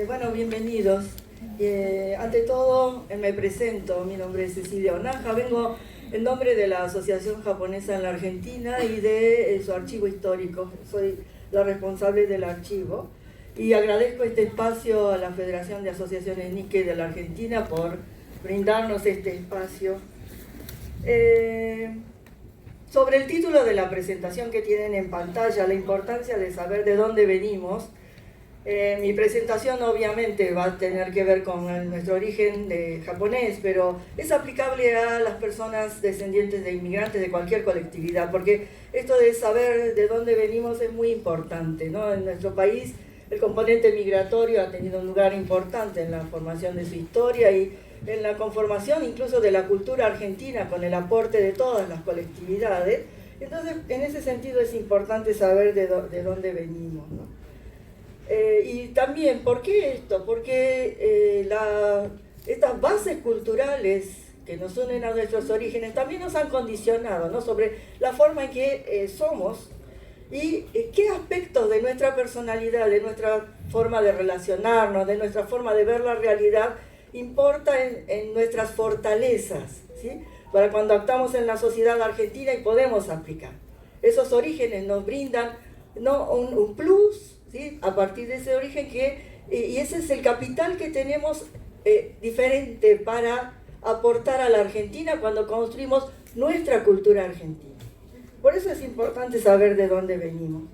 Bueno, bienvenidos. Ante todo, me presento. Mi nombre es Cecilia Onaja. Vengo en nombre de la Asociación Japonesa en la Argentina y de su archivo histórico. Soy la responsable del archivo. Y agradezco este espacio a la Federación de Asociaciones Nikkei de la Argentina por brindarnos este espacio. Sobre el título de la presentación que tienen en pantalla, la importancia de saber de dónde venimos. Mi presentación obviamente va a tener que ver con nuestro origen de japonés, pero es aplicable a las personas descendientes de inmigrantes de cualquier colectividad, porque esto de saber de dónde venimos es muy importante, ¿no? En nuestro país el componente migratorio ha tenido un lugar importante en la formación de su historia y en la conformación incluso de la cultura argentina con el aporte de todas las colectividades. Entonces, en ese sentido es importante saber de dónde venimos, ¿no? Y también, ¿por qué esto? Porque estas bases culturales que nos unen a nuestros orígenes también nos han condicionado, ¿no? Sobre la forma en que somos y qué aspectos de nuestra personalidad, de nuestra forma de relacionarnos, de nuestra forma de ver la realidad, importa en nuestras fortalezas, ¿sí? Para cuando actuamos en la sociedad argentina y podemos aplicar. Esos orígenes nos brindan, ¿no?, un plus, ¿sí?, a partir de ese origen y ese es el capital que tenemos diferente para aportar a la Argentina cuando construimos nuestra cultura argentina. Por eso es importante saber de dónde venimos.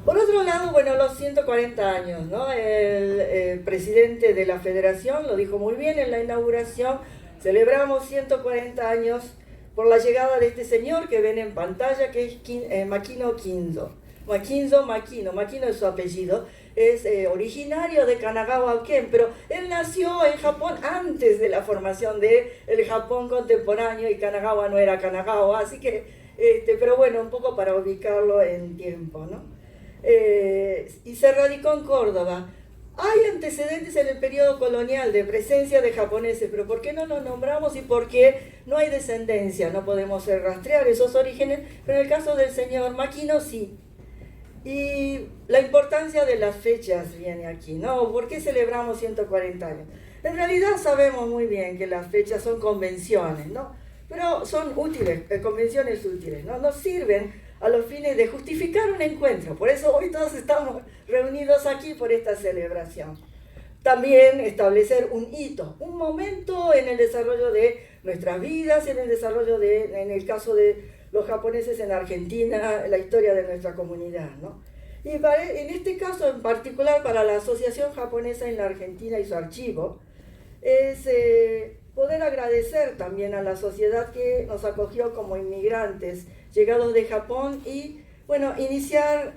Por otro lado, bueno, los 140 años, ¿no? El presidente de la Federación lo dijo muy bien en la inauguración. Celebramos 140 años por la llegada de este señor que ven en pantalla, que es Makino Kinzo. Makino es su apellido, es originario de Kanagawa-ken, pero él nació en Japón antes de la formación del Japón contemporáneo y Kanagawa no era Kanagawa, así que, pero bueno, un poco para ubicarlo en tiempo, ¿no? Y se radicó en Córdoba. Hay antecedentes en el periodo colonial de presencia de japoneses, pero ¿por qué no los nombramos y por qué no hay descendencia? No podemos rastrear esos orígenes, pero en el caso del señor Makino sí. Y la importancia de las fechas viene aquí, ¿no? ¿Por qué celebramos 140 años? En realidad sabemos muy bien que las fechas son convenciones, ¿no? Pero son útiles, convenciones útiles, ¿no? Nos sirven a los fines de justificar un encuentro. Por eso hoy todos estamos reunidos aquí por esta celebración. También establecer un hito, un momento en el desarrollo de nuestras vidas, en el caso de los japoneses en Argentina, la historia de nuestra comunidad, ¿no? Y en este caso en particular para la Asociación Japonesa en la Argentina y su archivo, es poder agradecer también a la sociedad que nos acogió como inmigrantes llegados de Japón y, bueno, iniciar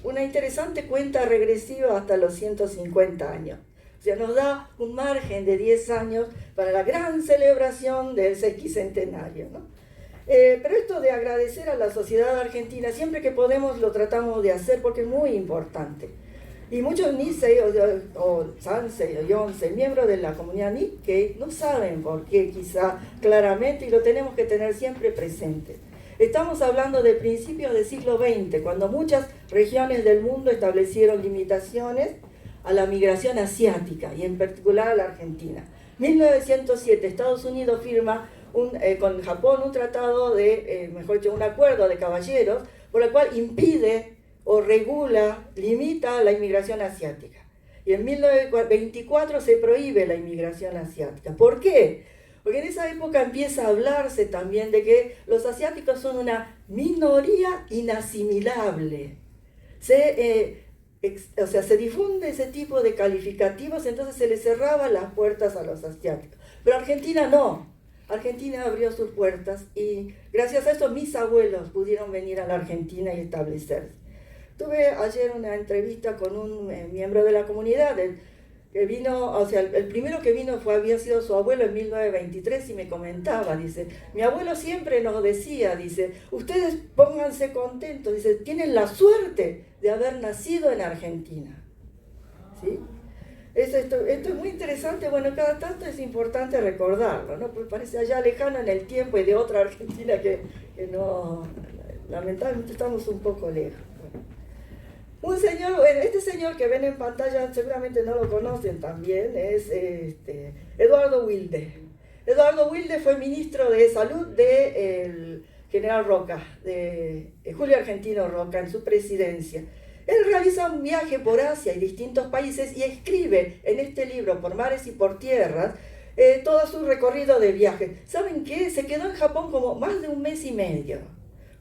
una interesante cuenta regresiva hasta los 150 años. O sea, nos da un margen de 10 años para la gran celebración del sesquicentenario, ¿no? Pero esto de agradecer a la sociedad argentina, siempre que podemos lo tratamos de hacer porque es muy importante. Y muchos Nisei o Sansei o Yonsei, miembros de la comunidad Nikkei, no saben por qué quizá claramente y lo tenemos que tener siempre presente. Estamos hablando de principios del siglo XX, cuando muchas regiones del mundo establecieron limitaciones a la migración asiática y en particular a la Argentina. 1907, Estados Unidos firma con Japón un tratado un acuerdo de caballeros por el cual impide o regula, limita la inmigración asiática. Y en 1924 se prohíbe la inmigración asiática. ¿Por qué? Porque en esa época empieza a hablarse también de que los asiáticos son una minoría inasimilable. Se difunde ese tipo de calificativos, entonces se les cerraba las puertas a los asiáticos. Pero Argentina no. Argentina abrió sus puertas y gracias a eso mis abuelos pudieron venir a la Argentina y establecerse. Tuve ayer una entrevista con un miembro de la comunidad, que vino, o sea, el primero que vino había sido su abuelo en 1923 y me comentaba, dice, mi abuelo siempre nos decía, dice, ustedes pónganse contentos, dice, tienen la suerte de haber nacido en Argentina, ¿sí? Esto es muy interesante, bueno, cada tanto es importante recordarlo, ¿no? Porque parece allá lejano en el tiempo y de otra Argentina que no, lamentablemente estamos un poco lejos. Bueno. Un señor, bueno, este señor que ven en pantalla seguramente no lo conocen también, es Eduardo Wilde. Eduardo Wilde fue ministro de Salud del general Roca, de Julio Argentino Roca, en su presidencia. Él realiza un viaje por Asia y distintos países y escribe en este libro, Por mares y por tierras, todo su recorrido de viaje. ¿Saben qué? Se quedó en Japón como más de un mes y medio,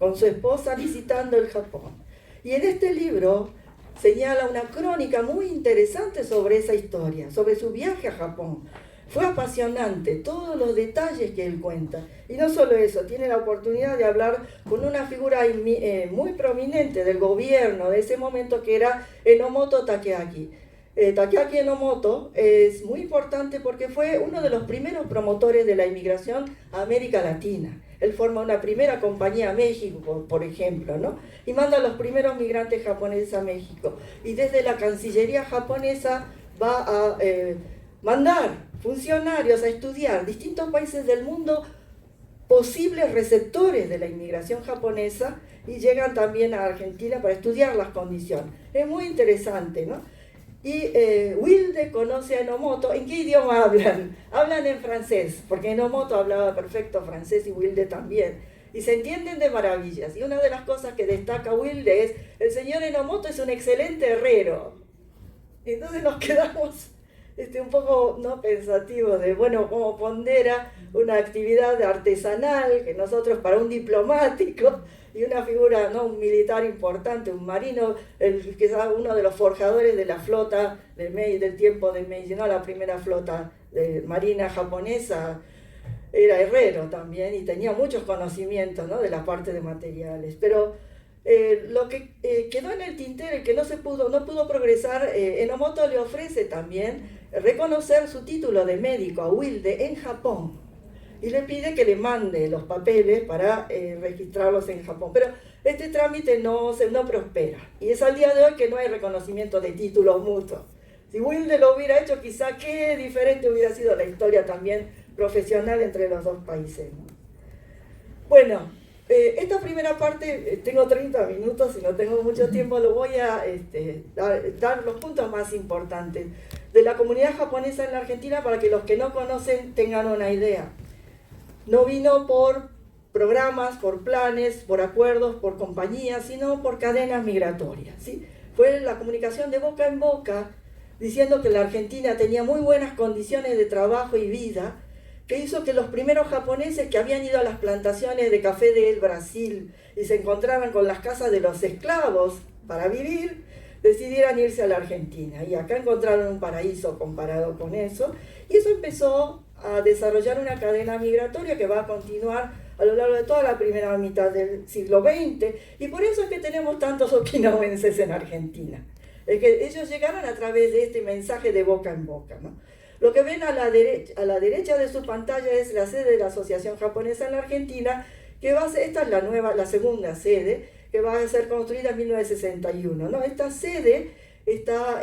con su esposa visitando el Japón. Y en este libro señala una crónica muy interesante sobre esa historia, sobre su viaje a Japón. Fue apasionante, todos los detalles que él cuenta. Y no solo eso, tiene la oportunidad de hablar con una figura muy prominente del gobierno de ese momento, que era Enomoto Takeaki. Takeaki Enomoto es muy importante porque fue uno de los primeros promotores de la inmigración a América Latina. Él forma una primera compañía a México, por ejemplo, ¿no? Y manda a los primeros migrantes japoneses a México. Y desde la Cancillería japonesa va a mandar funcionarios a estudiar distintos países del mundo, posibles receptores de la inmigración japonesa, y llegan también a Argentina para estudiar las condiciones. Es muy interesante, ¿no? Y Wilde conoce a Enomoto. ¿En qué idioma hablan? Hablan en francés, porque Enomoto hablaba perfecto francés y Wilde también. Y se entienden de maravillas. Y una de las cosas que destaca Wilde es: el señor Enomoto es un excelente herrero. Entonces nos quedamos un poco no pensativos de, bueno, cómo pondera una actividad artesanal que nosotros, para un diplomático y una figura, ¿no?, un militar importante, un marino, quizás uno de los forjadores de la flota de Meiji, del tiempo de Meiji, ¿no?, la primera flota de marina japonesa, era herrero también y tenía muchos conocimientos, ¿no?, de la parte de materiales. Pero lo que quedó en el tintero y que no pudo progresar, Enomoto le ofrece también reconocer su título de médico a Wilde en Japón y le pide que le mande los papeles para registrarlos en Japón. Pero este trámite no prospera, y es al día de hoy que no hay reconocimiento de títulos mutuos. Si Wilde lo hubiera hecho, quizá qué diferente hubiera sido la historia también profesional entre los dos países, ¿no? Bueno, esta primera parte, tengo 30 minutos y no tengo mucho tiempo, lo voy a dar los puntos más importantes de la comunidad japonesa en la Argentina, para que los que no conocen tengan una idea. No vino por programas, por planes, por acuerdos, por compañías, sino por cadenas migratorias, ¿sí? Fue la comunicación de boca en boca, diciendo que la Argentina tenía muy buenas condiciones de trabajo y vida, que hizo que los primeros japoneses que habían ido a las plantaciones de café del Brasil y se encontraban con las casas de los esclavos para vivir, decidieran irse a la Argentina. Y acá encontraron un paraíso comparado con eso. Y eso empezó a desarrollar una cadena migratoria que va a continuar a lo largo de toda la primera mitad del siglo XX. Y por eso es que tenemos tantos okinawenses en Argentina. Es que ellos llegaron a través de este mensaje de boca en boca, ¿no? Lo que ven a la derecha de su pantalla es la sede de la Asociación Japonesa en la Argentina, que va a ser, esta es la segunda sede, que va a ser construida en 1961, ¿no? Esta sede está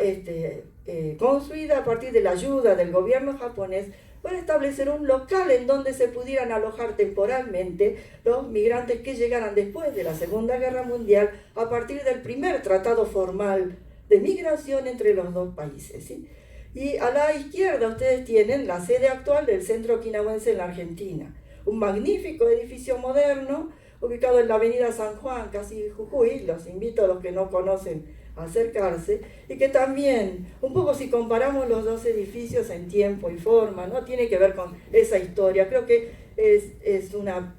construida a partir de la ayuda del gobierno japonés para establecer un local en donde se pudieran alojar temporalmente los migrantes que llegaran después de la Segunda Guerra Mundial, a partir del primer tratado formal de migración entre los dos países, ¿sí? Y a la izquierda ustedes tienen la sede actual del Centro Okinawense en la Argentina, un magnífico edificio moderno ubicado en la avenida San Juan, casi Jujuy. Los invito a los que no conocen a acercarse, y que también, un poco si comparamos los dos edificios en tiempo y forma, ¿no?, tiene que ver con esa historia. Creo que es una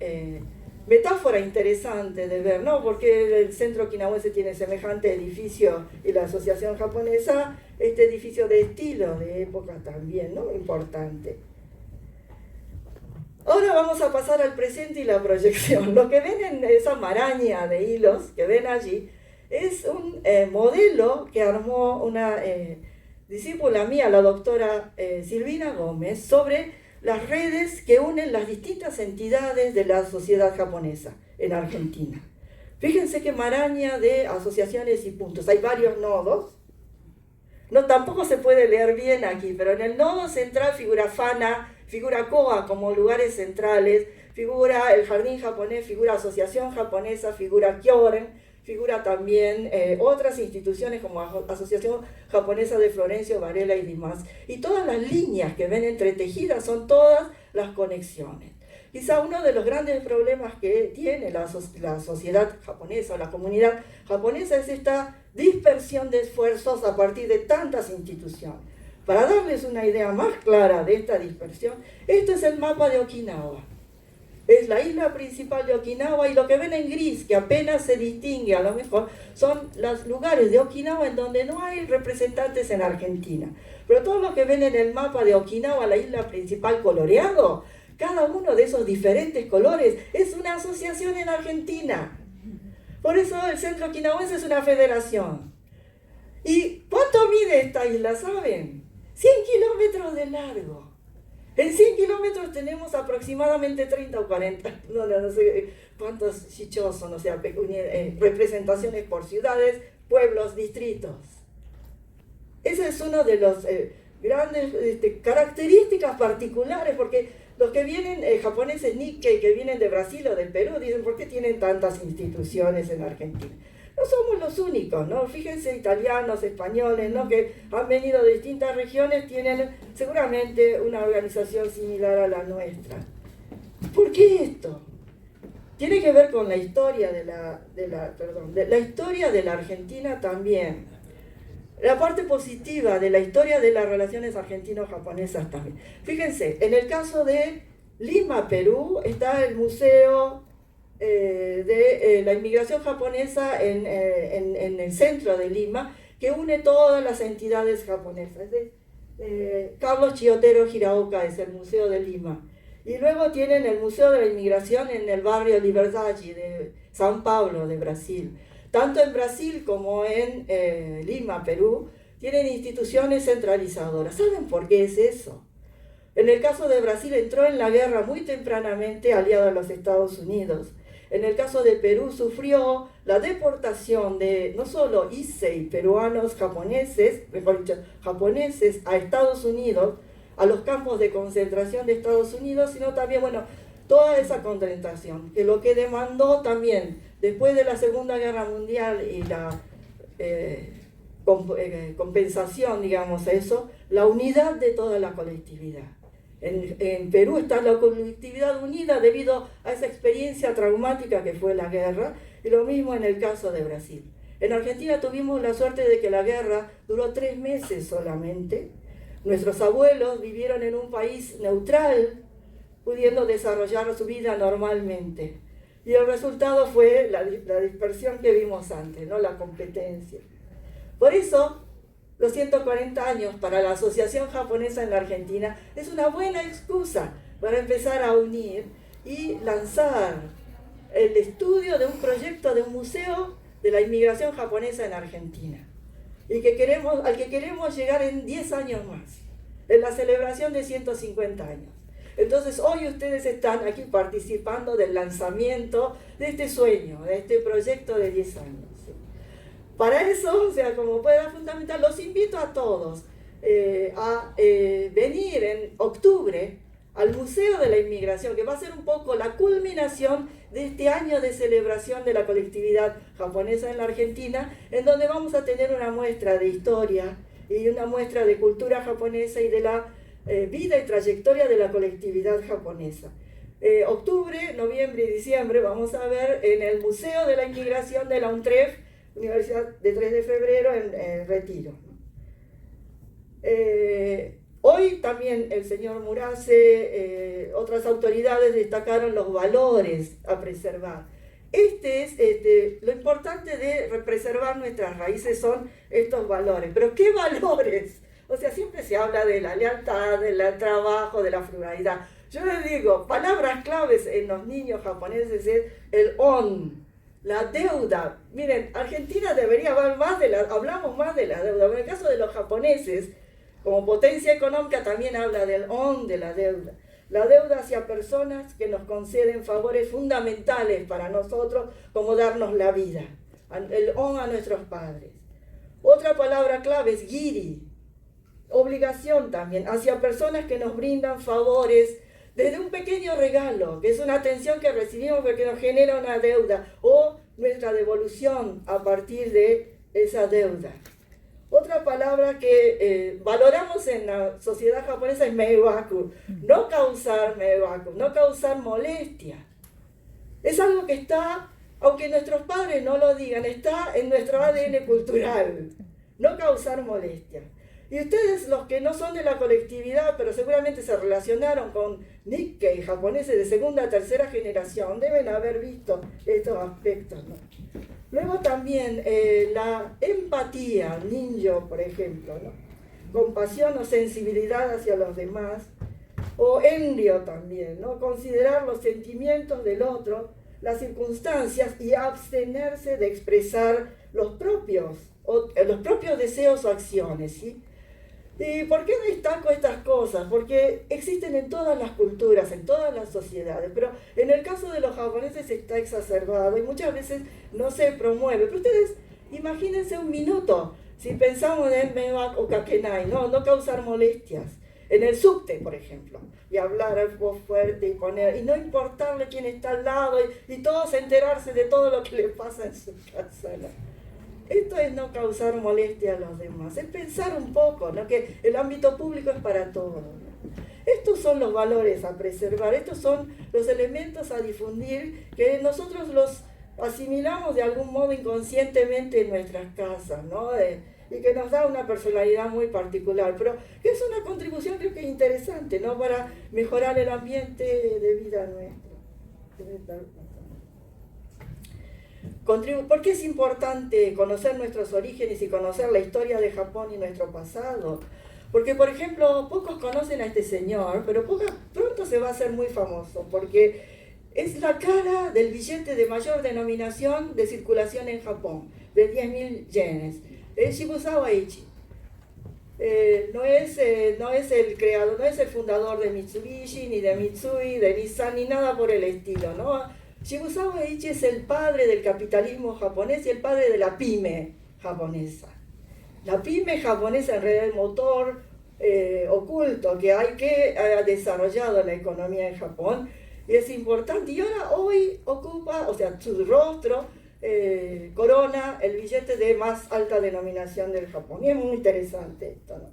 metáfora interesante de ver, ¿no?, porque el Centro Okinawense tiene semejante edificio y la Asociación Japonesa este edificio de estilo, de época también, ¿no?, importante. Ahora vamos a pasar al presente y la proyección. Lo que ven en esa maraña de hilos que ven allí es un modelo que armó una discípula mía, la doctora Silvina Gómez, sobre las redes que unen las distintas entidades de la sociedad japonesa en Argentina. Fíjense qué maraña de asociaciones y puntos. Hay varios nodos. No, tampoco se puede leer bien aquí, pero en el nodo central figura Fana, figura Koa como lugares centrales, figura el Jardín Japonés, figura Asociación Japonesa, figura Kyoren, figura también otras instituciones como Asociación Japonesa de Florencio Varela y demás. Y todas las líneas que ven entretejidas son todas las conexiones. Quizá uno de los grandes problemas que tiene la sociedad japonesa o la comunidad japonesa es esta dispersión de esfuerzos a partir de tantas instituciones. Para darles una idea más clara de esta dispersión, esto es el mapa de Okinawa. Es la isla principal de Okinawa y lo que ven en gris, que apenas se distingue a lo mejor, son los lugares de Okinawa en donde no hay representantes en Argentina. Pero todo lo que ven en el mapa de Okinawa, la isla principal coloreado, cada uno de esos diferentes colores es una asociación en Argentina. Por eso el Centro Okinawense es una federación. ¿Y cuánto mide esta isla, saben? 100 kilómetros de largo. En 100 kilómetros tenemos aproximadamente 30 o 40, no sé cuántos shichos son, o sea, representaciones por ciudades, pueblos, distritos. Ese es uno de los grandes características particulares, porque los que vienen, japoneses Nikkei, que vienen de Brasil o del Perú, dicen, ¿por qué tienen tantas instituciones en Argentina? No somos los únicos, ¿no? Fíjense, italianos, españoles, ¿no? Que han venido de distintas regiones, tienen seguramente una organización similar a la nuestra. ¿Por qué esto? Tiene que ver con la historia de la historia de la Argentina también. La parte positiva de la historia de las relaciones argentino-japonesas también. Fíjense, en el caso de Lima, Perú, está el Museo de la inmigración japonesa en el centro de Lima, que une todas las entidades japonesas. Carlos Chiotero Hiraoka es el Museo de Lima. Y luego tienen el Museo de la Inmigración en el barrio Liberdade de São Paulo, de Brasil. Tanto en Brasil como en Lima, Perú, tienen instituciones centralizadoras. ¿Saben por qué es eso? En el caso de Brasil entró en la guerra muy tempranamente aliado a los Estados Unidos. En el caso de Perú sufrió la deportación de no solo Issei, peruanos japoneses, mejor dicho, japoneses a Estados Unidos, a los campos de concentración de Estados Unidos, sino también, bueno, toda esa concentración, que lo que demandó también, después de la Segunda Guerra Mundial y la compensación, digamos, a eso, la unidad de toda la colectividad. En Perú está la colectividad unida debido a esa experiencia traumática que fue la guerra, y lo mismo en el caso de Brasil. En Argentina tuvimos la suerte de que la guerra duró 3 meses solamente. Nuestros abuelos vivieron en un país neutral, pudiendo desarrollar su vida normalmente. Y el resultado fue la dispersión que vimos antes, ¿no? La competencia. Por eso, los 140 años para la Asociación Japonesa en la Argentina es una buena excusa para empezar a unir y lanzar el estudio de un proyecto de un museo de la inmigración japonesa en Argentina, y al que queremos llegar en 10 años más, en la celebración de 150 años. Entonces hoy ustedes están aquí participando del lanzamiento de este sueño, de este proyecto de 10 años. Para eso, o sea, como pueda fundamental, los invito a todos a venir en octubre al Museo de la Inmigración, que va a ser un poco la culminación de este año de celebración de la colectividad japonesa en la Argentina, en donde vamos a tener una muestra de historia y una muestra de cultura japonesa y de la vida y trayectoria de la colectividad japonesa. Octubre, noviembre y diciembre vamos a ver en el Museo de la Inmigración de la UNTREF, Universidad de 3 de febrero, en Retiro. Hoy también el señor Murase, otras autoridades destacaron los valores a preservar. Lo importante de preservar nuestras raíces son estos valores. ¿Pero qué valores? O sea, siempre se habla de la lealtad, del trabajo, de la frugalidad. Yo les digo, palabras claves en los niños japoneses es el on, la deuda. Miren, Argentina debería hablar más hablamos más de la deuda. En el caso de los japoneses, como potencia económica, también habla del on, de la deuda. La deuda hacia personas que nos conceden favores fundamentales para nosotros, como darnos la vida. El on a nuestros padres. Otra palabra clave es giri, obligación también, hacia personas que nos brindan favores, desde un pequeño regalo, que es una atención que recibimos porque nos genera una deuda, o nuestra devolución a partir de esa deuda. Otra palabra que valoramos en la sociedad japonesa es meiwaku, no causar meiwaku, no causar molestia. Es algo que está, aunque nuestros padres no lo digan, está en nuestro ADN cultural, no causar molestia. Y ustedes, los que no son de la colectividad, pero seguramente se relacionaron con Nikkei, japoneses de segunda, tercera generación, deben haber visto estos aspectos, ¿no? Luego también la empatía, ninjo, por ejemplo, ¿no? Compasión o sensibilidad hacia los demás, o enryo también, ¿no? Considerar los sentimientos del otro, las circunstancias y abstenerse de expresar los propios deseos o acciones, ¿sí? ¿Y por qué destaco estas cosas? Porque existen en todas las culturas, en todas las sociedades, pero en el caso de los japoneses está exacerbado y muchas veces no se promueve. Pero ustedes imagínense un minuto, si pensamos en meiwaku o kakenai, no causar molestias. En el subte, por ejemplo, y hablar a voz fuerte y no importarle quién está al lado y todos enterarse de todo lo que le pasa en su casa, ¿no? Esto es no causar molestia a los demás, es pensar un poco, ¿no? Que el ámbito público es para todos, ¿no? Estos son los valores a preservar, estos son los elementos a difundir que nosotros los asimilamos de algún modo inconscientemente en nuestras casas, ¿no? Y que nos da una personalidad muy particular, pero que es una contribución creo que interesante, ¿no? Para mejorar el ambiente de vida nuestro. ¿Por qué es importante conocer nuestros orígenes y conocer la historia de Japón y nuestro pasado? Porque, por ejemplo, pocos conocen a este señor, pero pronto se va a hacer muy famoso, porque es la cara del billete de mayor denominación de circulación en Japón, de 10.000 yenes. Es Shibusawa Eiichi. No es el creador, no es el fundador de Mitsubishi, ni de Mitsui, de Nissan, ni nada por el estilo, ¿no? Shibusawa Eiichi es el padre del capitalismo japonés y el padre de la pyme japonesa. La pyme japonesa en realidad es el motor oculto que ha desarrollado la economía en Japón y es importante. Y ahora hoy ocupa, o sea, su rostro corona el billete de más alta denominación del Japón. Y es muy interesante esto, ¿no?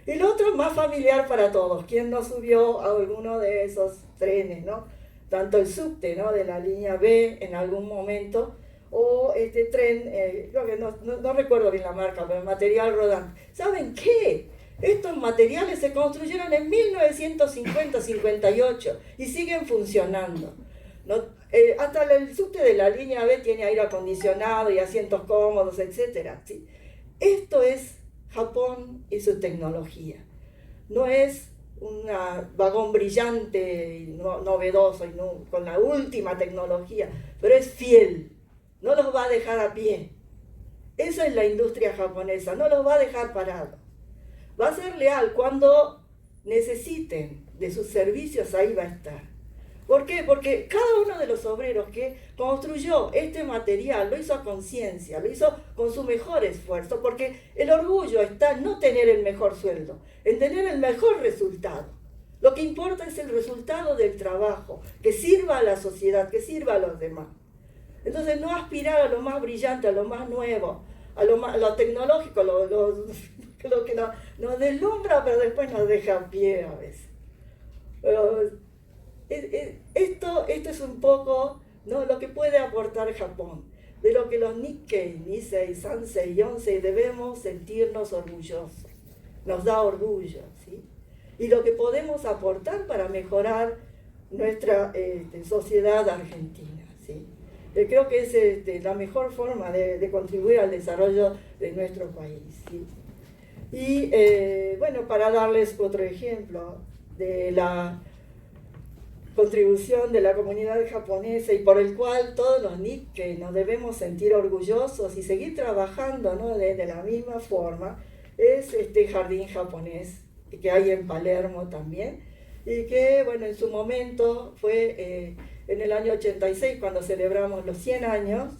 Y lo otro más familiar para todos. ¿Quién no subió a alguno de esos trenes, ¿no? Tanto el subte, ¿no? De la línea B en algún momento, o este tren, creo que no recuerdo bien la marca, pero el material rodante. ¿Saben qué? Estos materiales se construyeron en 1950-58 y siguen funcionando, ¿no? Hasta el subte de la línea B tiene aire acondicionado y asientos cómodos, etc. ¿Sí? Esto es Japón y su tecnología. No es un vagón brillante, novedoso, y con la última tecnología, pero es fiel, no los va a dejar a pie. Esa es la industria japonesa, no los va a dejar parados. Va a ser leal cuando necesiten de sus servicios, ahí va a estar. ¿Por qué? Porque cada uno de los obreros que construyó este material lo hizo a conciencia, lo hizo con su mejor esfuerzo, porque el orgullo está en no tener el mejor sueldo, en tener el mejor resultado. Lo que importa es el resultado del trabajo, que sirva a la sociedad, que sirva a los demás. Entonces no aspirar a lo más brillante, a lo más nuevo, a lo tecnológico, lo que nos deslumbra, pero después nos deja a pie a veces. Esto es un poco, ¿no?, lo que puede aportar Japón, de lo que los Nikkei, Nisei, Sansei, Yonsei debemos sentirnos orgullosos. Nos da orgullo, ¿sí? Y lo que podemos aportar para mejorar nuestra sociedad argentina, ¿sí? Creo que es la mejor forma de contribuir al desarrollo de nuestro país, ¿sí? Y bueno, para darles otro ejemplo de la contribución de la comunidad japonesa y por el cual todos los Nikkei nos debemos sentir orgullosos y seguir trabajando, ¿no?, de la misma forma, es este jardín japonés que hay en Palermo también, y que, bueno, en su momento fue en el año 86, cuando celebramos los 100 años,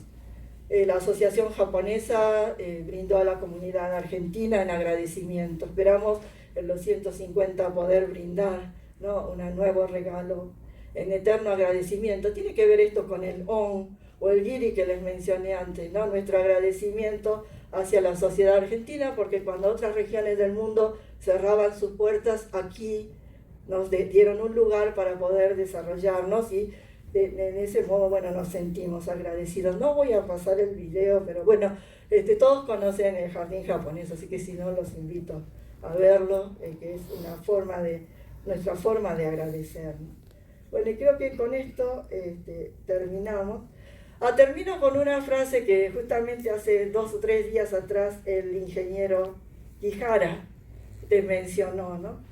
la Asociación Japonesa brindó a la comunidad argentina en agradecimiento. Esperamos en los 150 poder brindar, ¿no?, un nuevo regalo en eterno agradecimiento. Tiene que ver esto con el on, o el guiri que les mencioné antes, ¿no? Nuestro agradecimiento hacia la sociedad argentina, porque cuando otras regiones del mundo cerraban sus puertas, aquí nos dieron un lugar para poder desarrollarnos y en ese modo, bueno, nos sentimos agradecidos. No voy a pasar el video, pero bueno, todos conocen el jardín japonés, así que si no, los invito a verlo, que es nuestra forma de agradecer. Bueno, y creo que con esto terminamos. Termino con una frase que justamente hace 2 o 3 días atrás el ingeniero Quijara te mencionó, ¿no?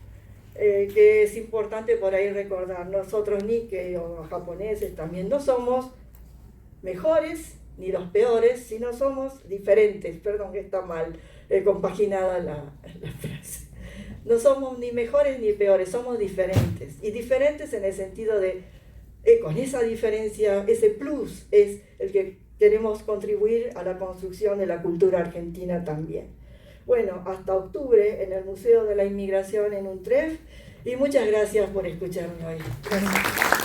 Que es importante por ahí recordar. Nosotros Nikkei o japoneses también no somos mejores ni los peores, sino somos diferentes. Perdón que está mal compaginada la frase. No somos ni mejores ni peores, somos diferentes. Y diferentes en el sentido de, con esa diferencia, ese plus es el que queremos contribuir a la construcción de la cultura argentina también. Bueno, hasta octubre en el Museo de la Inmigración en Utrecht, y muchas gracias por escucharme hoy. Gracias.